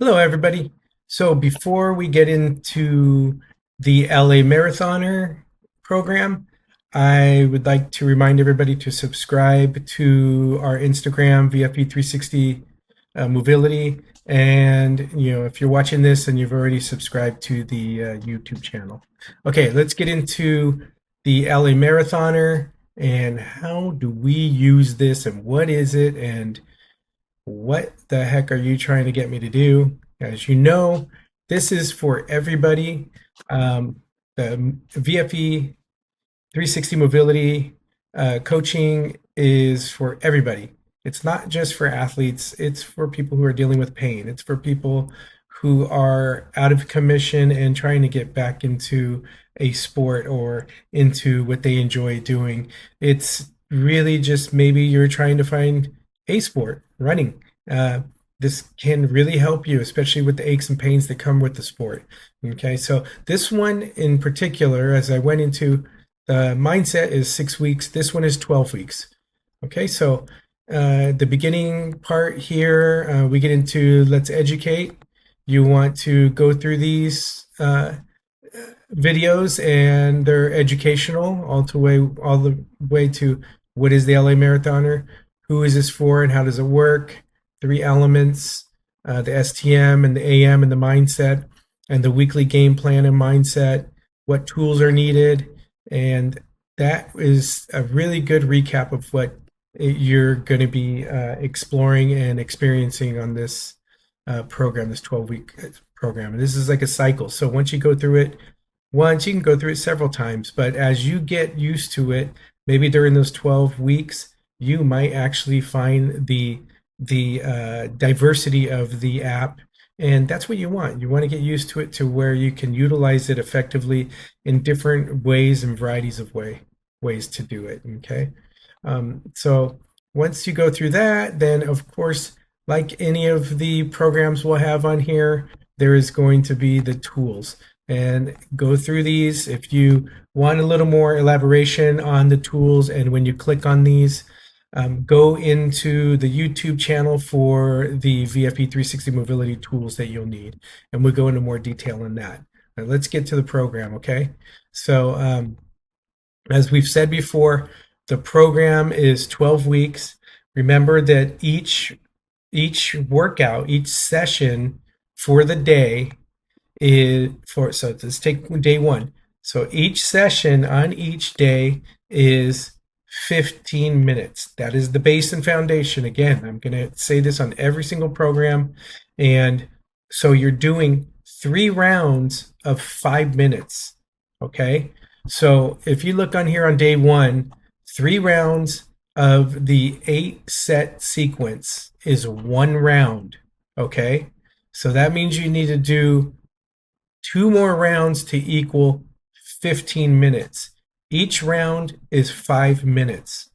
Hello, everybody. So before we get into the LA Marathoner program, I would like to remind everybody to subscribe to our Instagram, vfe.360 Mobility. And, if you're watching this and you've already subscribed to the YouTube channel. Okay, let's get into the LA Marathoner and how do we use this and what is it and what the heck are you trying to get me to do? As you know, this is for everybody. The VFE 360 mobility coaching is for everybody. It's not just for athletes, it's for people who are dealing with pain. It's for people who are out of commission and trying to get back into a sport or into what they enjoy doing. It's really just maybe you're trying to find a sport, running. Uh, this can really help you, especially with the aches and pains that come with the sport. Okay, so this one in particular, as I went into, the mindset is 6 weeks. This one is 12 weeks. Okay, so the beginning part here, we get into let's educate. You want to go through these videos, and they're educational all the way to what is the LA Marathoner, who is this for, and how does it work? 3 elements: the STM and the AM and the mindset, and the weekly game plan and mindset. What tools are needed, and that is a really good recap of what you're going to be exploring and experiencing on this program, this 12-week program. And this is like a cycle. So once you go through it once, you can go through it several times. But as you get used to it, maybe during those 12 weeks, you might actually find the diversity of the app, and that's what you want. You want to get used to it to where you can utilize it effectively in different ways and varieties of ways to do it. Okay, so once you go through that, then of course, like any of the programs we'll have on here, there is going to be the tools, and go through these if you want a little more elaboration on the tools. And when you click on these, go into the YouTube channel for the VFE 360 mobility tools that you'll need, and we'll go into more detail on that. Now, let's get to the program, okay? So, as we've said before, the program is 12 weeks. Remember that each workout, each session for the day is for, so let's take day one. So each session on each day is 15 minutes. That is the base and foundation. Again, I'm going to say this on every single program. And so you're doing 3 rounds of 5 minutes. Okay. So if you look on here on day one, 3 rounds of the 8-set sequence is 1 round. Okay. So that means you need to do 2 more rounds to equal 15 minutes. Each round is 5 minutes,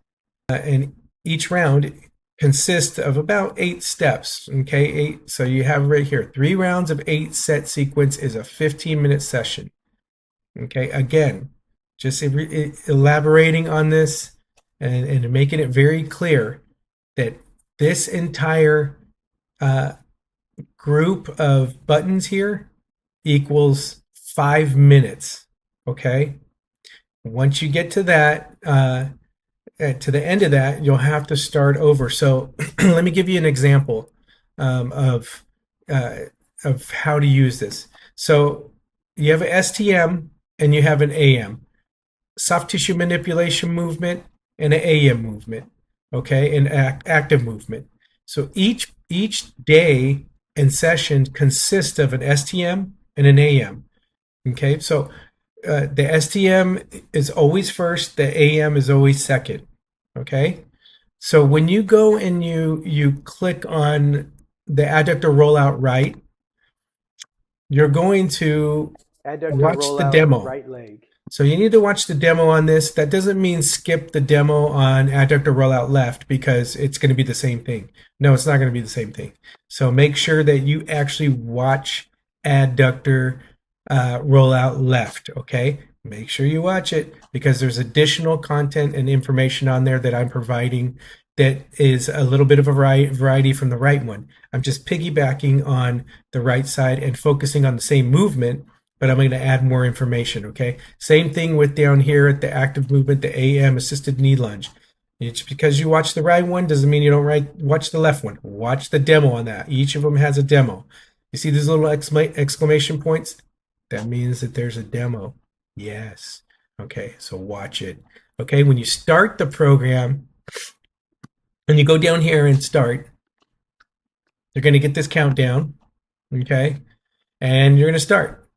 and each round consists of about 8 steps. Okay, 8. So you have right here 3 rounds of 8-set sequence is a 15-minute session. Okay, again, just elaborating on this and making it very clear that this entire group of buttons here equals 5 minutes. Okay. Once you get to that, to the end of that, you'll have to start over. So let me give you an example of how to use this. So you have an STM and you have an AM, soft tissue manipulation movement, and an AM movement. Okay, and active movement. So each day and session consists of an STM and an AM. Okay, so the STM is always first, the AM is always second. Okay, so when you go and you click on the adductor rollout right, you're going to Adductor watch the rollout demo. right leg. So you need to watch the demo on this. That doesn't mean skip the demo on adductor rollout left, because it's going to be the same thing. No, it's not going to be the same thing. So make sure that you actually watch adductor rollout left. Okay, make sure you watch it, because there's additional content and information on there that I'm providing that is a little bit of a variety from the right one. I'm just piggybacking on the right side and focusing on the same movement, but I'm going to add more information, okay? Same thing with down here at the active movement, the AM assisted knee lunge. It's because you watch the right one doesn't mean you don't watch the left one. Watch the demo on that. Each of them has a demo. You see these little exclamation points? That means that there's a demo. Yes. Okay, so watch it. Okay, when you start the program and you go down here and start, you're going to get this countdown. Okay, and you're going to start.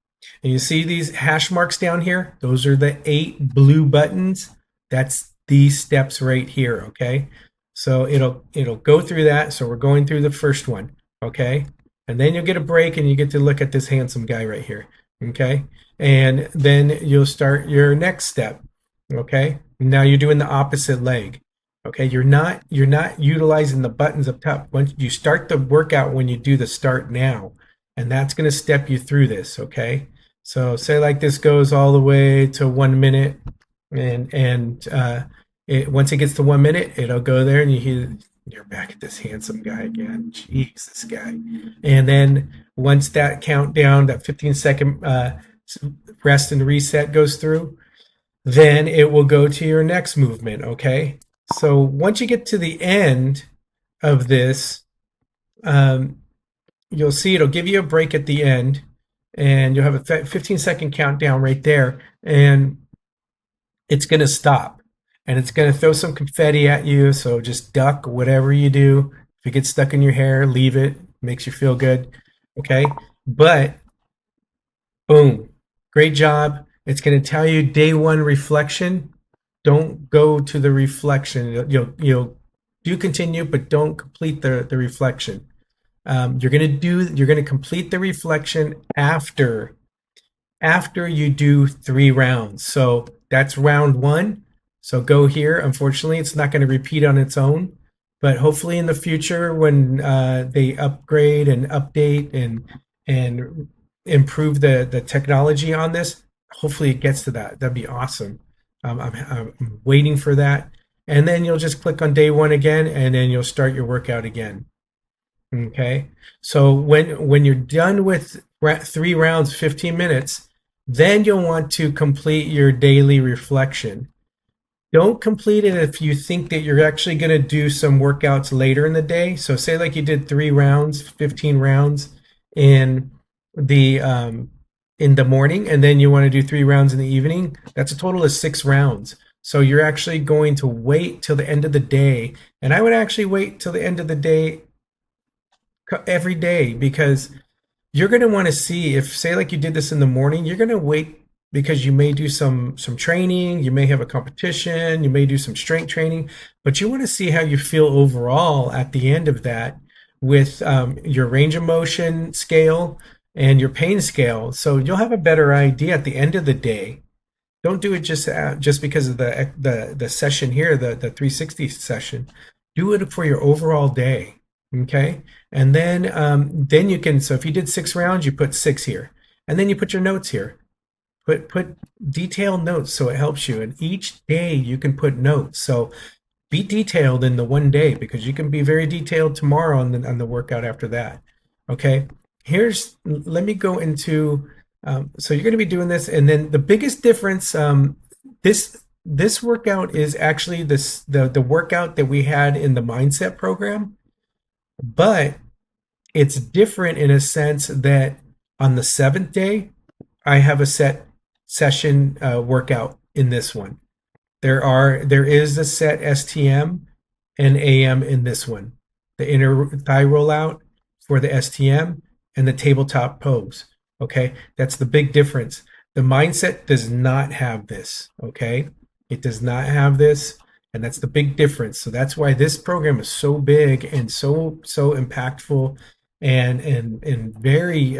And you see these hash marks down here? Those are the 8 blue buttons. That's these steps right here, okay? So it'll go through that. So we're going through the first one, okay? And then you'll get a break and you get to look at this handsome guy right here, okay? And then you'll start your next step, okay? Now you're doing the opposite leg. Okay, you're not utilizing the buttons up top. Once you start the workout when you do the start now, and that's going to step you through this, okay? So say like this goes all the way to 1 minute, and once it gets to 1 minute, it'll go there, and you're back at this handsome guy again. Jeez, this guy. And then once that countdown, that 15-second rest and reset goes through, then it will go to your next movement, okay? So once you get to the end of this, you'll see it'll give you a break at the end, and you'll have a 15-second countdown right there, and it's going to stop, and it's going to throw some confetti at you. So just duck whatever you do. If it gets stuck in your hair, leave it. Makes you feel good, okay? But boom, great job. It's going to tell you day 1 reflection. Don't go to the reflection. You'll do continue, but don't complete the reflection. You're going to complete the reflection after you do 3 rounds. So that's round 1. So go here. Unfortunately, it's not going to repeat on its own, but hopefully in the future when they upgrade and update and improve the technology on this, hopefully it gets to that. That'd be awesome. I'm waiting for that. And then you'll just click on day 1 again, and then you'll start your workout again. Okay. So when you're done with 3 rounds, 15 minutes, then you'll want to complete your daily reflection. Don't complete it if you think that you're actually going to do some workouts later in the day. So say like you did 3 rounds, 15 rounds in the morning, and then you want to do 3 rounds in the evening. That's a total of 6 rounds. So you're actually going to wait till the end of the day. And I would actually wait till the end of the day every day, because you're going to want to see if, say like you did this in the morning, you're going to wait because you may do some training, you may have a competition, you may do some strength training, but you want to see how you feel overall at the end of that with your range of motion scale and your pain scale. So you'll have a better idea at the end of the day. Don't do it just because of the session here, the 360 session. Do it for your overall day. Okay, and then you can. So if you did 6 rounds, you put 6 here, and then you put your notes here. Put detailed notes so it helps you. And each day you can put notes. So be detailed in the one day, because you can be very detailed tomorrow on the workout after that. Okay, let me go into. So you're going to be doing this, and then the biggest difference. This workout is actually the workout that we had in the mindset program. But it's different in a sense that on the 7th day, I have a set session workout in this one. There is a set STM and AM in this one. The inner thigh rollout for the STM and the tabletop pose. Okay, that's the big difference. The mindset does not have this. Okay, it does not have this. And that's the big difference. So that's why this program is so big and so impactful and very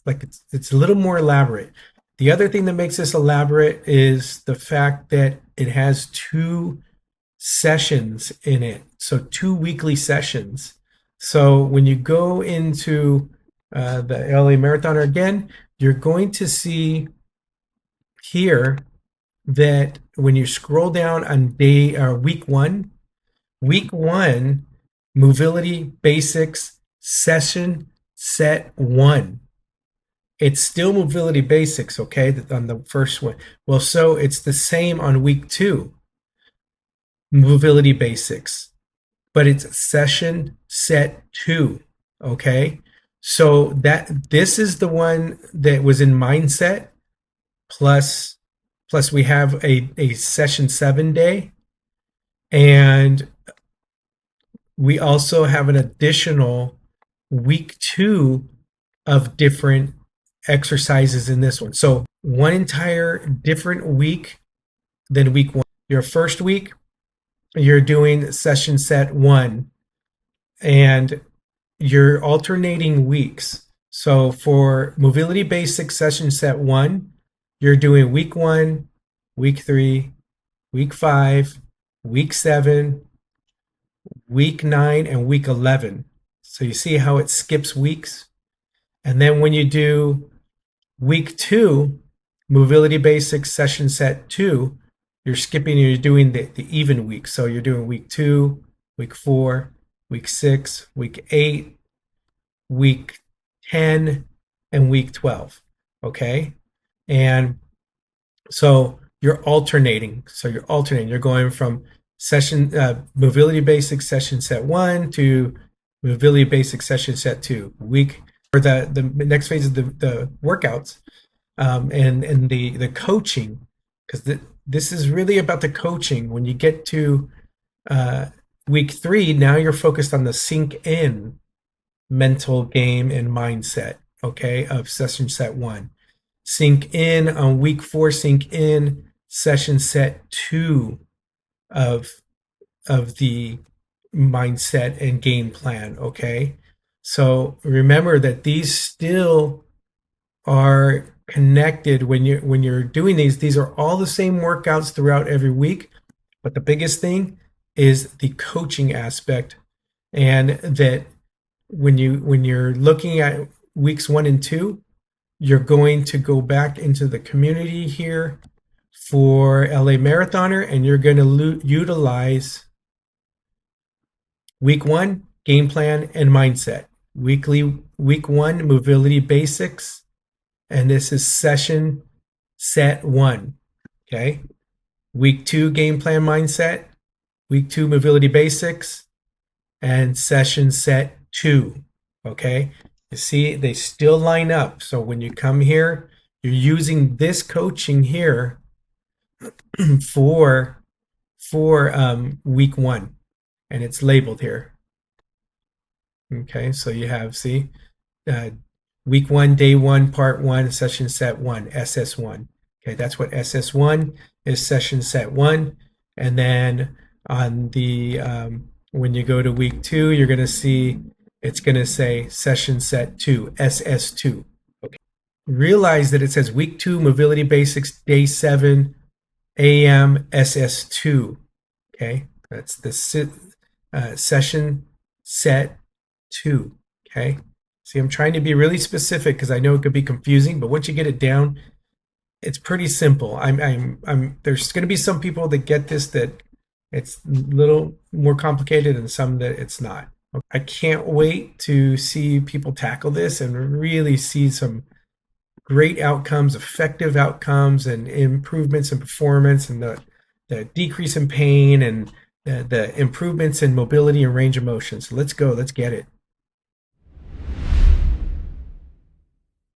like it's a little more elaborate. The other thing that makes this elaborate is the fact that it has 2 sessions in it. So 2 weekly sessions. So when you go into the LA Marathoner again, you're going to see here that when you scroll down on week 1, week 1, Mobility Basics Session Set 1. It's still Mobility Basics, okay, on the first one. Well, so it's the same on week 2, Mobility Basics, but it's Session Set 2, okay? So this is the one that was in Mindset, plus we have a Session 7 day, and we also have an additional week 2 of different exercises in this one. So one entire different week than week 1. Your first week, you're doing Session Set 1, and you're alternating weeks. So for Mobility Basics Session Set 1, you're doing week 1, week 3, week 5, week 7, week 9, and week 11. So you see how it skips weeks? And then when you do week 2, Mobility Basics Session Set 2, you're skipping, you're doing the even week. So you're doing week 2, week 4, week 6, week 8, week 10, and week 12. Okay? And so you're alternating. You're going from Mobility Basics Session Set 1 to Mobility Basics Session Set 2. Or the next phase of the workouts, and the coaching, because this is really about the coaching. When you get to week 3, now you're focused on the sink in mental game and mindset, okay, of Session Set 1. Sink in on week 4, sink in Session Set 2 of the mindset and game plan, okay? So remember that these still are connected when you're doing these are all the same workouts throughout every week, but the biggest thing is the coaching aspect, and that when you're looking at weeks 1 and 2, you're going to go back into the community here for LA Marathoner, and you're going to utilize week 1 game plan and mindset, week 1 Mobility Basics, and this is Session Set 1. Okay, week 2 game plan mindset, week 2 Mobility Basics, and Session Set 2. Okay, you see they still line up. So when you come here, you're using this coaching here for week 1, and it's labeled here. Okay, so you have, see, week 1, day 1, part 1, Session Set 1, SS1. Okay, that's what SS1 is, Session Set 1. And then on the when you go to week 2, you're going to see it's going to say Session Set 2, SS2. Okay, realize that it says week 2 Mobility Basics, day 7 AM, SS2. Okay, that's the Session Set 2. Okay, see, I'm trying to be really specific because I know it could be confusing, but once you get it down, it's pretty simple. There's going to be some people that get this that it's a little more complicated, and some that it's not. I can't wait to see people tackle this and really see some great outcomes, effective outcomes, and improvements in performance, and the decrease in pain, and the improvements in mobility and range of motion. So let's go. Let's get it.